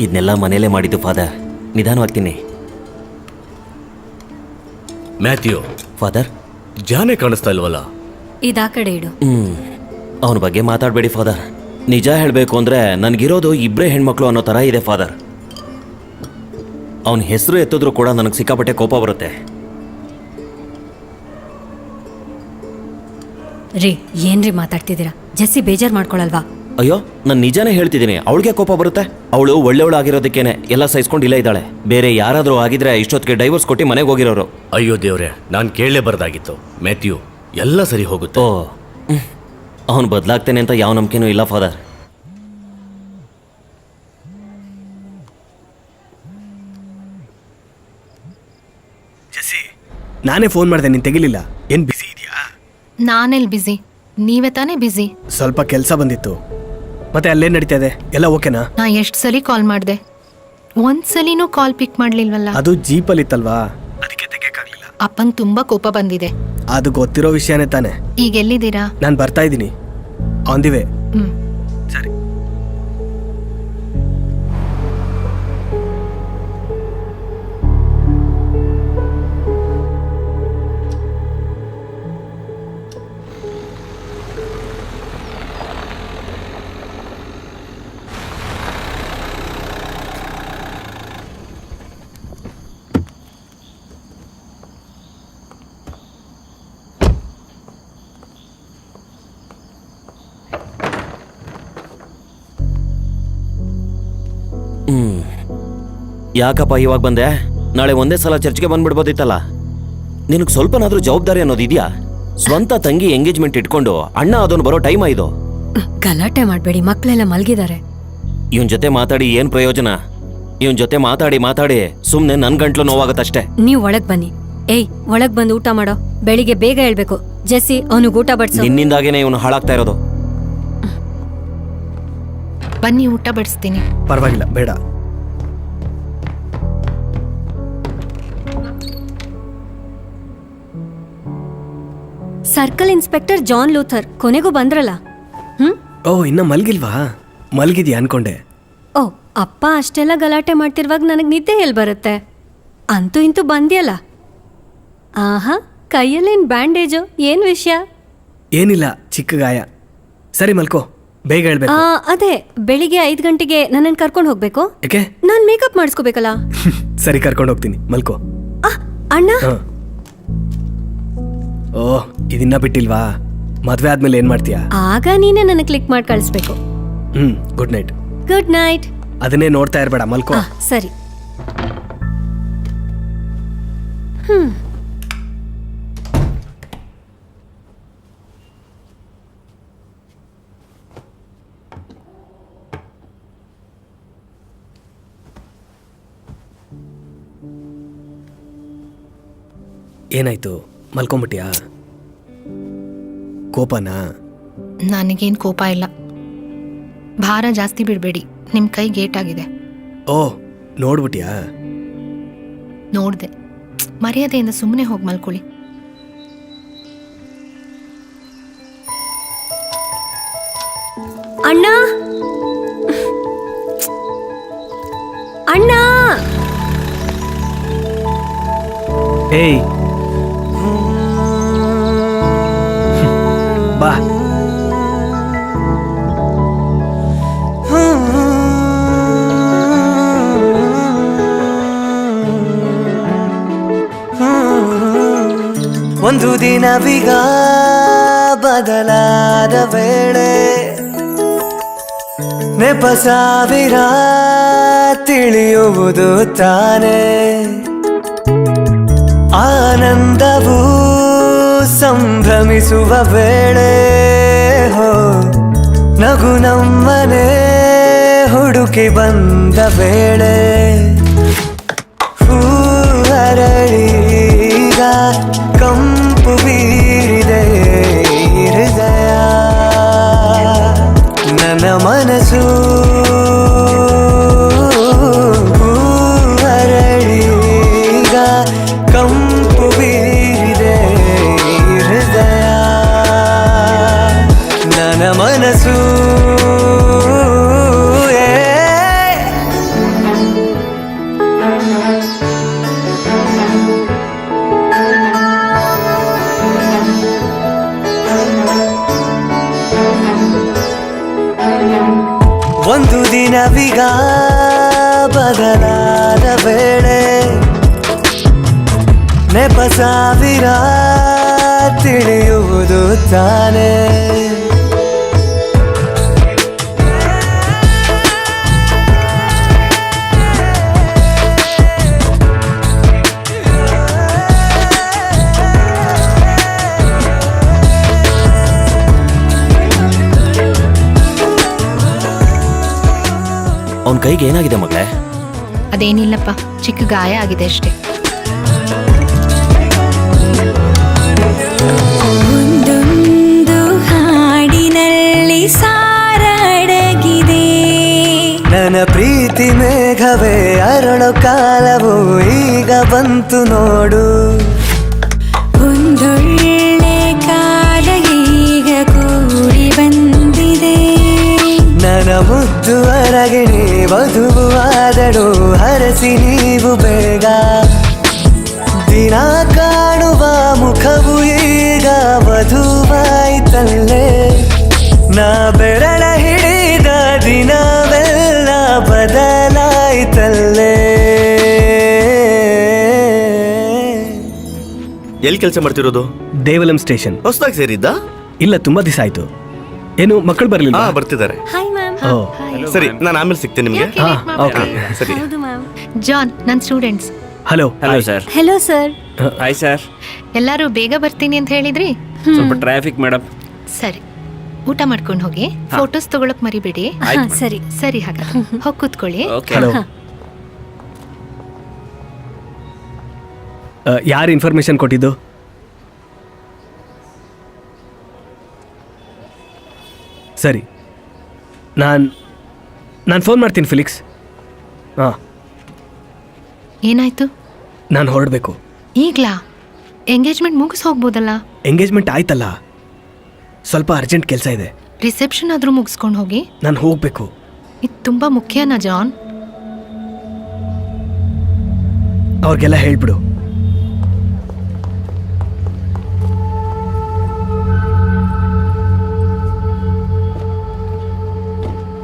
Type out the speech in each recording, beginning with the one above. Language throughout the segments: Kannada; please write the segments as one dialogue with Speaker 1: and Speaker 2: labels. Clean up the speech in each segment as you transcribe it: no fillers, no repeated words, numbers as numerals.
Speaker 1: ಇದನ್ನೆಲ್ಲ ಮನೇಲೇ ಮಾಡಿದ್ದು ಫಾದರ್. ನಿಧಾನವಾಗ್ತೀನಿ.
Speaker 2: ಮ್ಯಾಥ್ಯೂ,
Speaker 1: ಫಾದರ್
Speaker 2: ಜಾನೆ ಕಾಣಿಸ್ತಾ ಇಲ್ವಲ್ಲ?
Speaker 3: ಇದಾ ಕಡೆ ಇಡು.
Speaker 1: ಅವನ ಬಗ್ಗೆ ಮಾತಾಡಬೇಡಿ ಫಾದರ್. ನಿಜ ಹೇಳಬೇಕು ಅಂದರೆ ನನಗಿರೋದು ಇಬ್ಬರೇ ಹೆಣ್ಮಕ್ಳು ಅನ್ನೋ ಥರ ಇದೆ ಫಾದರ್. ಅವನ ಹೆಸರು ಎತ್ತಿದ್ರು ಕೂಡ ನನಗೆ ಸಿಕ್ಕಾಪಟ್ಟೆ ಕೋಪ ಬರುತ್ತೆ.
Speaker 3: ರೀ ಏನ್ರಿ ಮಾತಾಡ್ತಿದ್ದೀರಾ? ಜೆಸ್ಸಿ ಬೇಜಾರು ಮಾಡ್ಕೊಳಲ್ವಾ?
Speaker 1: ಅಯ್ಯೋ, ನಾನು ನಿಜಾನೇ ಹೇಳ್ತಿದ್ದೀನಿ. ಅವಳಿಗೆ ಕೋಪ ಬರುತ್ತೆ. ಅವಳು ಒಳ್ಳೆಯವಳಾಗಿರೋದಕ್ಕೇನೆ ಎಲ್ಲ ಸಹಿಸ್ಕೊಂಡು ಇಲ್ಲೇ ಇದ್ದಾಳೆ. ಬೇರೆ ಯಾರಾದರೂ ಆಗಿದ್ರೆ ಇಷ್ಟೊತ್ತಿಗೆ ಡೈವರ್ಸ್ ಕೊಟ್ಟು ಮನೆಗೆ ಹೋಗಿರೋರು.
Speaker 2: ಅಯ್ಯೋ ದೇವ್ರೆ, ನಾನು ಕೇಳಲೇಬಾರ್ದಾಗಿತ್ತು. ಮ್ಯಾಥ್ಯೂ, ಎಲ್ಲ ಸರಿ ಹೋಗುತ್ತೆ.
Speaker 1: ಓ, ಅವನು ಬದಲಾಗ್ತೇನೆ ಅಂತ ಯಾವ ನಂಬಿಕೆನೂ ಇಲ್ಲ ಫಾದರ್.
Speaker 4: ಜೆಸ್ಸಿ, ನಾನೇ ಫೋನ್ ಮಾಡಿದೆ, ನೀನು ತೆಗಿಲಿಲ್ಲ. ಏನು ಬಿಸಿ ಇದೆಯಾ?
Speaker 5: ನಾನೆಲ್ಲಿ ಬಿಸಿ, ನೀವೇ ತಾನೇ ಬಿಸಿ.
Speaker 4: ಸ್ವಲ್ಪ ಕೆಲಸ ಬಂದಿತ್ತು. ಮತ್ತೆ ಅಲ್ಲೇನು ನಡೀತಾ ಇದೆ? ಎಲ್ಲ ಓಕೆನಾ?
Speaker 5: ನಾ ಎಷ್ಟು ಸಲ ಕಾಲ್ ಮಾಡಿದೆ, ಒಂದ್ಸಲಿನೂ ಕಾಲ್ ಪಿಕ್ ಮಾಡ್ಲಿಲ್ವಲ್ಲ?
Speaker 4: ಅದು ಜೀಪಲ್ಲಿ ಇತ್ತಲ್ವಾ, ಅದಕ್ಕೆ ತೆಗಿಯಕ್ಕಾಗ್ಲಿಲ್ಲ.
Speaker 5: ಅಪ್ಪಂಗೆ ತುಂಬಾ ಕೋಪ ಬಂದಿದೆ.
Speaker 4: ಅದು ಗೊತ್ತಿರೋ ವಿಷಯನೇ ತಾನೆ.
Speaker 5: ಈಗ ಎಲ್ಲಿದ್ದೀರಾ?
Speaker 4: ನಾನು ಬರ್ತಾ ಇದ್ದೀನಿ, ಆನ್ ದಿ ವೇ. ಸರಿ.
Speaker 1: ಯಾಕಪ್ಪ ಇವಾಗ ಬಂದೆ? ನಾಳೆ ಒಂದೇ ಸಲ ಚರ್ಚ್ಗೆ ಬಂದ್ಬಿಡ್ಬೋದಿತ್ತಲ್ಲ. ನಿನಗೆ ಸ್ವಲ್ಪನಾದ್ರೂ ಜವಾಬ್ದಾರಿ ಅನ್ನೋದಿದೆಯಾ? ಸ್ವಂತ ತಂಗಿ ಎಂಗೇಜ್ಮೆಂಟ್ ಇಟ್ಕೊಂಡು ಅಣ್ಣ ಅದನ್ನು ಬರೋ ಟೈಮ್ ಇದು.
Speaker 3: ಗಲಾಟೆ ಮಾಡಬೇಡಿ, ಮಕ್ಕಳೆಲ್ಲ ಮಲಗಿದ್ದಾರೆ.
Speaker 1: ಇವನ್ ಜೊತೆ ಮಾತಾಡಿ ಏನ್ ಪ್ರಯೋಜನ? ಇವನ್ ಜೊತೆ ಮಾತಾಡಿ ಸುಮ್ನೆ ನನ್ ಗಂಟ್ಲು ನೋವಾಗತ್ತಷ್ಟೇ.
Speaker 3: ನೀವು ಒಳಗ್ ಬನ್ನಿ. ಏಯ್, ಒಳಗ್ ಬಂದು ಊಟ ಮಾಡೋ. ಬೆಳಿಗ್ಗೆ ಬೇಗ ಹೇಳ್ಬೇಕು. ಜೆಸ್ಸಿ, ಅವನಿಗೆ ಊಟ ಬಡ್ಸು.
Speaker 1: ನಿನ್ನಿಂದಾಗೇನೆ ಇವನು ಹಾಳಾಗ್ತಾ ಇರೋದು.
Speaker 5: ಬನ್ನಿ, ಊಟ ಬಡಿಸ್ತೀನಿ.
Speaker 4: ಪರವಾಗಿಲ್ಲ, ಬೇಡ.
Speaker 3: ಸರ್ಕಲ್ ಇನ್ಸ್ಪೆಕ್ಟರ್ ಜಾನ್ ಲೂಥರ್ ಕೊನೆಗೂ ಬಂದ್ರಲ್ಲ.
Speaker 4: ಓ, ಇನ್ನ ಮಲ್ಗಿಲ್ವಾ? ಮಲ್ಗಿದ್ಯಾ ಅನ್ಕೊಂಡೆ.
Speaker 3: ಓ, ಅಪ್ಪ ಅಷ್ಟೆಲ್ಲ ಗಲಾಟೆ ಮಾಡ್ತಿರುವಾಗ ನನಗೆ ನಿದ್ದೆ ಎಲ್ಲಿ ಬರುತ್ತೆ? ಅಂತೂ ಇಂತೂ ಬಂದ್ಯಲ್ಲ. ಆಹಾ, ಕೈಯಲ್ಲೇನು ಬ್ಯಾಂಡೇಜು? ಏನು ವಿಷಯ?
Speaker 4: ಏನಿಲ್ಲ, ಚಿಕ್ಕ ಗಾಯ. ಸರಿ ಮಲ್ಕೋ, ಬೇಗ ಹೇಳ್ಬೇಕು.
Speaker 3: ಅದೇ ಬೆಳಿಗ್ಗೆ 5 ಗಂಟೆಗೆ ನನ್ನನ್ನು ಕರ್ಕೊಂಡು ಹೋಗ್ಬೇಕು.
Speaker 4: ಯಾಕೆ?
Speaker 3: ನಾನು ಮೇಕಪ್ ಮಾಡಿಸ್ಕೋಬೇಕಲ್ಲ.
Speaker 4: ಸರಿ, ಕರ್ಕೊಂಡು ಹೋಗ್ತೀನಿ, ಮಲ್ಕೋ.
Speaker 3: ಅಣ್ಣ,
Speaker 4: ಓ, ಇದನ್ನ ಬಿಟ್ಟಿಲ್ವಾ? ಮದ್ವೆ ಆದ್ಮೇಲೆ ಏನ್ ಮಾಡ್ತೀಯಾ?
Speaker 3: ಆಗ ನೀನೇ ನನಗೆ ಕ್ಲಿಕ್ ಮಾಡಿ ಕಳಿಸ್ಬೇಕು.
Speaker 4: Good night.
Speaker 3: Good night.
Speaker 4: ಅದನ್ನೇ ನೋಡ್ತಾ ಇರ್ಬೇಡ, ಮಲ್ಕೋ.
Speaker 3: ಸರಿ.
Speaker 4: ಏನಾಯ್ತು? ಮಲ್ಕೊಂಬಿಟ್ಯಾ? ಕೋಪನಾ?
Speaker 5: ನನಗೇನು ಕೋಪ ಇಲ್ಲ. ಭಾರ ಜಾಸ್ತಿ ಬಿಡಬೇಡಿ, ನಿಮ್ಮ ಕೈ ಗೇಟಾಗಿದೆ.
Speaker 4: ಓ, ನೋಡ್ಬಿಟ್ಯಾ?
Speaker 5: ನೋಡ್ದೆ. ಮರ್ಯಾದೆಯಿಂದ ಸುಮ್ಮನೆ ಹೋಗಿ ಮಲ್ಕೊಳ್ಳಿ.
Speaker 3: ಅಣ್ಣ, ಅಣ್ಣ.
Speaker 4: ಏಯ್, ಬಾ.
Speaker 6: ಒಂದು ದಿನವೀಗ ಬದಲಾದ ವೇಳೆ ನೆಪ ಸಾವಿರ ತಿಳಿಯುವುದು ತಾನೇ. ಆನಂದವು ಸಂಭ್ರಮಿಸುವ ವೇಳೆ ಹೋ, ನಗು ನಮ್ಮನೆ ಹುಡುಕಿ ಬಂದ ವೇಳೆ. ಹೂ ಅರಳೀಗ ಕಂಪು ಬೀರಿದೆ ಹೃದಯ. ನನ್ನ ಮನಸ್ಸು ಅರಳೀಗ ಕಂಪು ಬೀರಿದೆ ಹೃದಯ. ನನ್ನ ಮನಸ್ಸು ಒಂದು ದಿನವೀಗ ಬದಲಾದ ವೇಳೆ ನೆಪ ಸಾವಿರ ತಿಳಿಯುವುದು ತಾನೇ.
Speaker 1: ಅವನ ಕೈಗೆ ಏನಾಗಿದೆ ಮಗಳೇ?
Speaker 5: ಅದೇನಿಲ್ಲಪ್ಪ, ಚಿಕ್ಕ ಗಾಯ ಆಗಿದೆ ಅಷ್ಟೇ.
Speaker 7: ಒಂದೊಂದು ಹಾಡಿನಲ್ಲಿ ಸಾರ ಅಡಗಿದೆ.
Speaker 6: ನನ್ನ ಪ್ರೀತಿ ಮೇಘವೇ ಅರಳು ಕಾಲವು ಈಗ ಬಂತು ನೋಡು.
Speaker 7: ಒಂದೊಳ್ಳೆ ಕಾಲ ಈಗ ಕೂಡಿ ಬಂದಿದೆ.
Speaker 6: ನನ್ನ ಮುದ್ದು ಅರಗಿಣಿ ವಧುವಾದಳು ಹರಸಿ ನೀವು ಬೇಗ. ದಿನ ಕಾಣುವ ಮುಖವು ಈಗ ವಧುವಾಯ್ತಲ್ಲೇ. ನಾ ಬೆರಳ ಹಿಡಿದ ದಿನವೆಲ್ಲ ಬದಲಾಯ್ತಲ್ಲೇ.
Speaker 2: ಎಲ್ಲಿ ಕೆಲಸ ಮಾಡ್ತಿರೋದು?
Speaker 4: ದೇವಲಂ ಸ್ಟೇಷನ್.
Speaker 2: ಹೊಸದಾಗಿ ಸೇರಿದ್ದ?
Speaker 4: ಇಲ್ಲ, ತುಂಬಾ ದಿವಸ ಆಯ್ತು. ಏನು ಮಕ್ಕಳು ಬರಲಿಲ್ಲ?
Speaker 2: ಹಾ, ಬರ್ತಿದ್ದಾರೆ.
Speaker 3: Hi ma'am.
Speaker 4: ಓ,
Speaker 2: ಸರಿ, ನಾನು ಆಮೇಲೆ ಸಿಗ್ತೇನೆ ನಿಮಗೆ.
Speaker 4: ಹಾ, ಓಕೆ.
Speaker 2: ಸರಿ.
Speaker 3: ಹೌದು ಮ್ಯಾಮ್.
Speaker 5: ಜಾನ್, ನನ್ನ students.
Speaker 4: Hello.
Speaker 8: Hello sir.
Speaker 3: Hello sir.
Speaker 8: Hi sir.
Speaker 5: ಎಲ್ಲರೂ ಬೇಗ ಬರ್ತೀನಿ ಅಂತ ಹೇಳಿದ್ರಿ.
Speaker 8: ಸ್ವಲ್ಪ ಟ್ರಾಫಿಕ್ ಮೇಡಮ್.
Speaker 5: ಸರಿ, ಊಟ ಮಾಡ್ಕೊಂಡು ಹೋಗಿ. ಫೋಟೋಸ್ ತಗೊಳಕ್ ಮರಿಬೇಡಿ.
Speaker 3: ಸರಿ.
Speaker 5: ಸರಿ, ಹಾಗಾದ್ರೆ ಹೋಗಿ ಕೂತ್ಕೊಳ್ಳಿ.
Speaker 8: ಓಕೆ.
Speaker 4: ಹಲೋ. ಯಾರು ಇನ್ಫಾರ್ಮೇಶನ್ ಕೊಟ್ಟಿದ್ದು? ಸರಿ, ನಾನು ಫೋನ್ ಮಾಡ್ತೀನಿ ಫಿಲಿಕ್ಸ್. ಹಾಂ,
Speaker 5: ಏನಾಯ್ತು?
Speaker 4: ನಾನು ಹೊರಡಬೇಕು.
Speaker 5: ಈಗ್ಲಾ? ಎಂಗೇಜ್ಮೆಂಟ್ ಮುಗಿಸ್ ಹೋಗ್ಬೋದಲ್ಲ?
Speaker 4: ಎಂಗೇಜ್ಮೆಂಟ್ ಆಯ್ತಲ್ಲ, ಸ್ವಲ್ಪ ಅರ್ಜೆಂಟ್ ಕೆಲಸ ಇದೆ.
Speaker 5: ರಿಸೆಪ್ಷನ್ ಆದ್ರೂ ಮುಗಿಸ್ಕೊಂಡು ಹೋಗಿ.
Speaker 4: ನಾನು ಹೋಗಬೇಕು.
Speaker 5: ಇದು ತುಂಬಾ ಮುಖ್ಯನಾ ಜಾನ್?
Speaker 4: ಅವ್ರಿಗೆಲ್ಲ ಹೇಳ್ಬಿಡು.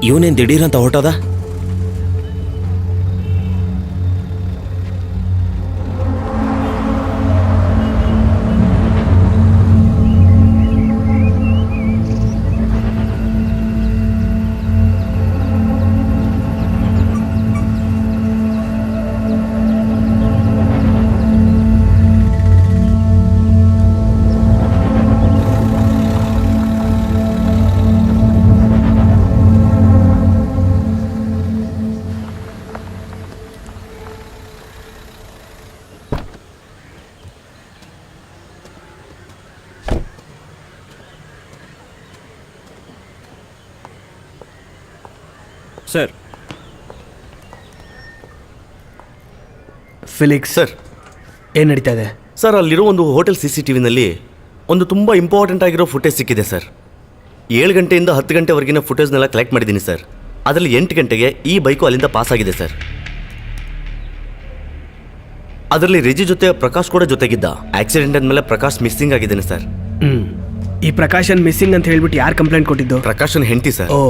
Speaker 1: ಇವನೇನ್ ದಿಢೀರಂತ ಹೊರಟೋದ?
Speaker 8: ಸರ್.
Speaker 4: Felix
Speaker 2: sir.
Speaker 4: ಏನು ನಡೀತಾ ಇದೆ?
Speaker 2: ಸರ್, ಅಲ್ಲಿರೋ ಒಂದು ಹೋಟೆಲ್ CCTVನಲ್ಲಿ ಒಂದು ತುಂಬ ಇಂಪಾರ್ಟೆಂಟ್ ಆಗಿರೋ ಫುಟೇಜ್ ಸಿಕ್ಕಿದೆ ಸರ್. 7 ಗಂಟೆಯಿಂದ 10 ಗಂಟೆವರೆಗಿನ ಫುಟೇಜ್ನೆಲ್ಲ ಕಲೆಕ್ಟ್ ಮಾಡಿದ್ದೀನಿ ಸರ್. ಅದರಲ್ಲಿ 8 ಗಂಟೆಗೆ ಈ ಬೈಕು ಅಲ್ಲಿಂದ ಪಾಸ್ ಆಗಿದೆ ಸರ್. ಅದರಲ್ಲಿ ರಿಜಿ ಜೊತೆ ಪ್ರಕಾಶ್ ಕೂಡ ಜೊತೆಗಿದ್ದ. ಆಕ್ಸಿಡೆಂಟ್ ಆದಮೇಲೆ ಪ್ರಕಾಶ್ ಮಿಸ್ಸಿಂಗ್ ಆಗಿದ್ದಾನೆ ಸರ್.
Speaker 4: ಈ ಪ್ರಕಾಶನ್ ಮಿಸ್ಸಿಂಗ್ ಅಂತ ಹೇಳ್ಬಿಟ್ಟು ಯಾರು ಕಂಪ್ಲೇಂಟ್ ಕೊಟ್ಟಿದ್ದು?
Speaker 2: ಪ್ರಕಾಶನ್ ಹೆಂಡತಿ ಸರ್.
Speaker 4: ಓ,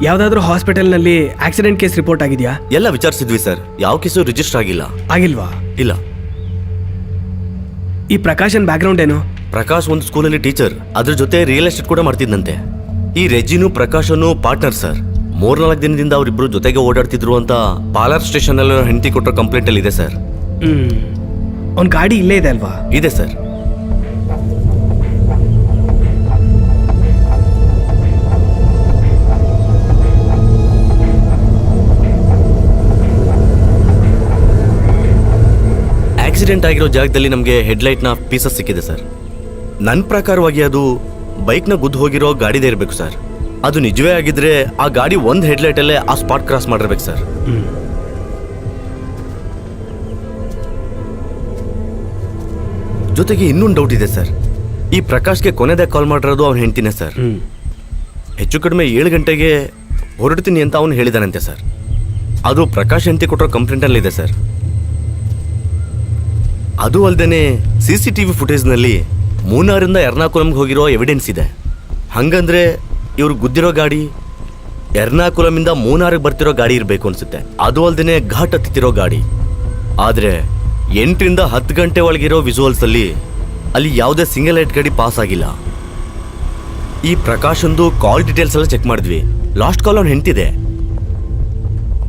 Speaker 4: ಯಾವುದಾದ್ರೂ ಹಾಸ್ಪಿಟಲ್ನಲ್ಲಿ ಆಕ್ಸಿಡೆಂಟ್ ಕೇಸ್ ರಿಪೋರ್ಟ್ ಆಗಿದೆಯಾ?
Speaker 2: ಎಲ್ಲ ವಿಚಾರಿಸಿದ್ವಿ ಸರ್, ಯಾವ ಕೇಸು ರಿಜಿಸ್ಟರ್ ಆಗಿಲ್ಲ.
Speaker 4: ಆಗಿಲ್ವಾ?
Speaker 2: ಇಲ್ಲ.
Speaker 4: ಈ ಪ್ರಕಾಶನ್ ಬ್ಯಾಕ್ಗ್ರೌಂಡ್ ಏನು?
Speaker 2: ಪ್ರಕಾಶ್ ಒಂದು ಸ್ಕೂಲಲ್ಲಿ ಟೀಚರ್, ಅದ್ರ ಜೊತೆ ರಿಯಲ್ ಎಸ್ಟೇಟ್ ಕೂಡ ಮಾಡ್ತಿದ್ದಂತೆ. ಈ ರೆಜಿನು ಪ್ರಕಾಶನು ಪಾರ್ಟ್ನರ್ ಸರ್. 3-4 ದಿನದಿಂದ ಅವರಿಬ್ರು ಜೊತೆಗೆ ಓಡಾಡ್ತಿದ್ರು ಅಂತ ಪಾಲಾರ್ ಸ್ಟೇಷನ್ ಅಲ್ಲಿ ಹೆಂಡತಿ ಕೊಟ್ಟರೋ ಕಂಪ್ಲೇಂಟ್ ಅಲ್ಲಿ ಇದೆ ಸರ್.
Speaker 4: ಅವ್ನ ಗಾಡಿ ಇಲ್ಲೇ ಇದೆ ಅಲ್ವಾ?
Speaker 2: ಇದೆ ಸರ್. ಆಕ್ಸಿಡೆಂಟ್ ಆಗಿರೋ ಜಾಗದಲ್ಲಿ ನಮಗೆ ಹೆಡ್ಲೈಟ್ನ ಪೀಸಸ್ ಸಿಕ್ಕಿದೆ ಸರ್. ನನ್ನ ಪ್ರಕಾರವಾಗಿ ಅದು ಬೈಕ್ನ ಗುದ್ದು ಹೋಗಿರೋ ಗಾಡಿದೇ ಇರಬೇಕು ಸರ್. ಅದು ನಿಜವೇ ಆಗಿದ್ರೆ ಆ ಗಾಡಿ ಒಂದು ಹೆಡ್ಲೈಟಲ್ಲೇ ಆ ಸ್ಪಾಟ್ ಕ್ರಾಸ್ ಮಾಡಿರ್ಬೇಕು ಸರ್. ಜೊತೆಗೆ ಇನ್ನೊಂದು ಡೌಟ್ ಇದೆ ಸರ್. ಈ ಪ್ರಕಾಶ್ಗೆ ಕೊನೆದಾಗ ಕಾಲ್ ಮಾಡಿರೋದು ಅವ್ನ ಹೆಂಡ್ತಿನೇ ಸರ್. ಹೆಚ್ಚು ಕಡಿಮೆ 7 ಗಂಟೆಗೆ ಹೊರಡ್ತೀನಿ ಅಂತ ಅವನು ಹೇಳಿದಾನಂತೆ ಸರ್. ಅದು ಪ್ರಕಾಶ್ ಹೆಂಡ್ತಿ ಕೊಟ್ಟಿರೋ ಕಂಪ್ಲೇಂಟಲ್ಲಿದೆ ಸರ್. ಅದು ಅಲ್ಲದೆ CCTV ಫುಟೇಜ್ನಲ್ಲಿ ಮೂನಾರಿಂದ ಎರ್ನಾಕುಲಂಗೆ ಹೋಗಿರೋ ಎವಿಡೆನ್ಸ್ ಇದೆ. ಹಂಗಂದ್ರೆ ಇವ್ರು ಗುದ್ದಿರೋ ಗಾಡಿ ಎರ್ನಾಕುಲಮಿಂದ ಮೂನಾರಿಗೆ ಬರ್ತಿರೋ ಗಾಡಿ ಇರಬೇಕು ಅನ್ಸುತ್ತೆ. ಅದು ಅಲ್ದೇನೆ ಘಾಟ್ ಹತ್ತಿರೋ ಗಾಡಿ. ಆದರೆ 8ರಿಂದ 10 ಗಂಟೆ ಒಳಗಿರೋ ವಿಜುವಲ್ಸ್ ಅಲ್ಲಿ ಯಾವುದೇ ಸಿಂಗಲ್ ಲೈಟ್ ಗಾಡಿ ಪಾಸ್ ಆಗಿಲ್ಲ. ಈ ಪ್ರಕಾಶಂದು ಕಾಲ್ ಡೀಟೇಲ್ಸ್ ಎಲ್ಲ ಚೆಕ್ ಮಾಡಿದ್ವಿ. ಲಾಸ್ಟ್ ಕಾಲ್ ಅವ್ನು ಹೆಂಡ್ತಿದೆ.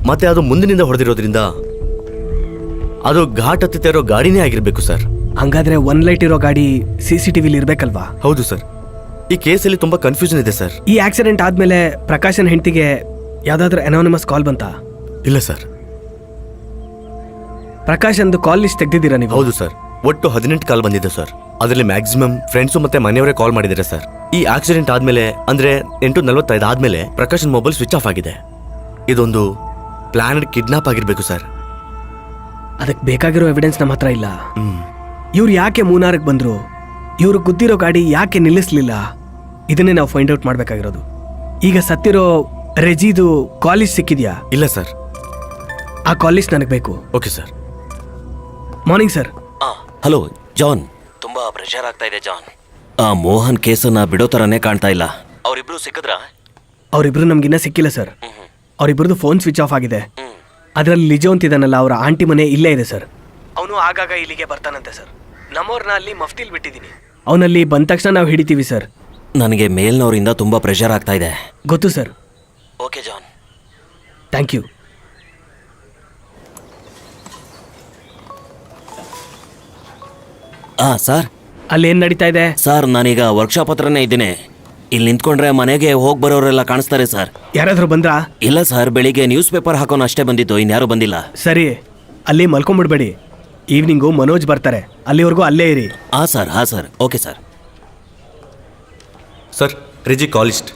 Speaker 2: ಮತ್ತೆ ಅದು ಮುಂದಿನಿಂದ ಹೊಡೆದಿರೋದ್ರಿಂದ ಅದು ಘಾಟ್ ಹತ್ತಿರೋ ಗಾಡಿನೇ ಆಗಿರ್ಬೇಕು ಸರ್.
Speaker 4: ಹಂಗಾದ್ರೆ ಒನ್ ಲೈಟ್ ಇರೋ ಗಾಡಿ CCTV ಇರ್ಬೇಕಲ್ವಾ?
Speaker 2: ಹೌದು ಸರ್. ಈ ಕೇಸಲ್ಲಿ ತುಂಬಾ ಕನ್ಫ್ಯೂಷನ್ ಇದೆ ಸರ್.
Speaker 4: ಈ ಆಕ್ಸಿಡೆಂಟ್ ಆದ್ಮೇಲೆ ಪ್ರಕಾಶನ್ ಹೆಂಡತಿಗೆ ಯಾವ್ದಾದ್ರು ಅನಾನಿಮಸ್ ಕಾಲ್ ಬಂತಾ?
Speaker 2: ಇಲ್ಲ ಸರ್.
Speaker 4: ಪ್ರಕಾಶನ್ದು ಕಾಲ್ ಲಿಸ್ಟ್ ತೆಗ್ದಿದ್ದೀರಾ ನೀವು?
Speaker 2: ಹೌದು ಸರ್. ಒಟ್ಟು 18 ಕಾಲ್ ಬಂದಿದೆ ಸರ್. ಅದರಲ್ಲಿ ಮ್ಯಾಕ್ಸಿಮಮ್ ಫ್ರೆಂಡ್ಸು ಮತ್ತೆ ಮನೆಯವರೇ ಕಾಲ್ ಮಾಡಿದ್ದಾರೆ ಸರ್. ಈ ಆಕ್ಸಿಡೆಂಟ್ ಆದ್ಮೇಲೆ ಅಂದ್ರೆ 8:45 ಆದ್ಮೇಲೆ ಪ್ರಕಾಶನ್ ಮೊಬೈಲ್ ಸ್ವಿಚ್ ಆಫ್ ಆಗಿದೆ. ಇದೊಂದು ಪ್ಲಾನೆಡ್ ಕಿಡ್ನಾಪ್ ಆಗಿರ್ಬೇಕು ಸರ್.
Speaker 4: ಅದಕ್ಕೆ ಬೇಕಾಗಿರೋ ಎವಿಡೆನ್ಸ್ ನಮ್ಮ ಹತ್ರ ಇಲ್ಲ. ಇವ್ರು ಯಾಕೆ ಮೂನಾರ್ಗೆ ಬಂದ್ರು, ಇವ್ರು ಗುದ್ದಿರೋ ಗಾಡಿ ಯಾಕೆ ನಿಲ್ಲಿಸ್ಲಿಲ್ಲ, ಇದನ್ನೇ ನಾವು ಫೈಂಡ್ ಔಟ್ ಮಾಡ್ಬೇಕಾಗಿರೋದು. ಈಗ ಸತ್ತಿರೋ ರೆಜಿದು ಕಾಲೇಜ್ ಸಿಕ್ಕಿದ್ಯಾ?
Speaker 2: ಇಲ್ಲ ಸರ್.
Speaker 4: ಆ ಕಾಲೇಜ್ ನನಗೆ ಬೇಕು.
Speaker 2: Okay sir.
Speaker 4: Morning sir.
Speaker 1: Hello John, ತುಂಬಾ ಪ್ರೆಷರ್ ಆಗ್ತಾ ಇದೆ ಜಾನ್. ಆ ಮೋಹನ್ ಕೇಸನ್ನ ಬಿಡೋ ಥರನೇ ಕಾಣ್ತಾ ಇಲ್ಲ. ಅವರಿಬ್ರು ಸಿಕ್ಕಿದ್ರಾ?
Speaker 4: ಅವರಿಬ್ರು ನಮ್ಗಿನ್ನ ಸಿಕ್ಕಿಲ್ಲ ಸರ್. ಅವರಿಬ್ರದ್ದು ಫೋನ್ ಸ್ವಿಚ್ ಆಫ್ ಆಗಿದೆ. ಅದರಲ್ಲಿ ಲಿಜೋ ಅಂತಿದ್ದಾನಲ್ಲ, ಅವರ ಆಂಟಿ ಮನೆ ಇಲ್ಲೇ ಇದೆ ಸರ್. ಅವನು ಆಗಾಗ ಇಲ್ಲಿಗೆ ಬರ್ತಾನಂತೆ ಸರ್. ನಮ್ಮವ್ರನ್ನ ಅಲ್ಲಿ ಮಫ್ತಿಲ್ ಬಿಟ್ಟಿದ್ದೀನಿ. ಅವನಲ್ಲಿ ಬಂದ ತಕ್ಷಣ ನಾವು ಹಿಡಿತೀವಿ ಸರ್.
Speaker 1: ನನಗೆ ಮೇಲ್ನವರಿಂದ ತುಂಬಾ ಪ್ರೆಷರ್ ಆಗ್ತಾ ಇದೆ.
Speaker 4: ಗೊತ್ತು sir.
Speaker 1: Okay John.
Speaker 4: Thank you.
Speaker 1: Sir.
Speaker 4: ಅಲ್ಲಿ ಏನ್ ನಡೀತಾ ಇದೆ?
Speaker 1: ಸರ್, ನಾನೀಗ ವರ್ಕ್ಶಾಪ್ ಹತ್ರನೇ ಇದ್ದೀನಿ. ಇಲ್ಲಿ ನಿಂತ್ಕೊಂಡ್ರೆ ಮನೆಗೆ ಹೋಗಿ ಬರೋರೆಲ್ಲ ಕಾಣಿಸ್ತಾರೆ ಸರ್.
Speaker 4: ಯಾರಾದ್ರೂ ಬಂದ್ರಾ?
Speaker 1: ಇಲ್ಲ ಸರ್, ಬೆಳಿಗ್ಗೆ ನ್ಯೂಸ್ ಪೇಪರ್ ಹಾಕೋನು ಅಷ್ಟೇ ಬಂದಿತ್ತು, ಇನ್ಯಾರು ಬಂದಿಲ್ಲ.
Speaker 4: ಸರಿ, ಅಲ್ಲಿ ಮಲ್ಕೊಂಡ್ಬಿಡ್ಬೇಡಿ. ಈವ್ನಿಂಗು ಮನೋಜ್ ಬರ್ತಾರೆ, ಅಲ್ಲಿವರೆಗೂ ಅಲ್ಲೇ ಇರಿ.
Speaker 1: ಹಾಂ ಸರ್. Okay sir.
Speaker 2: ಸರ್, ರಿಜಿ ಕಾಲಿಸ್ಟ್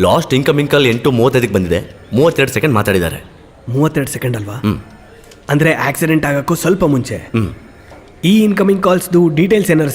Speaker 2: ಲಾಸ್ಟ್ ಇನ್ಕಮಿಂಗ್ ಕಾಲ್ 8:35 ಬಂದಿದೆ. 32 ಸೆಕೆಂಡ್ ಮಾತಾಡಿದ್ದಾರೆ.
Speaker 4: 32 ಸೆಕೆಂಡ್ ಅಲ್ವಾ? ಅಂದ್ರೆ ಆಕ್ಸಿಡೆಂಟ್ ಆಗಕ್ಕೂ ಸ್ವಲ್ಪ ಮುಂಚೆ.
Speaker 2: ಹ್ಮ್.
Speaker 4: ಈ ಇನ್ಕಮಿಂಗ್ ಕಾಲ್ಸ್ದು ಡೀಟೇಲ್ಸ್ ಏನಾರು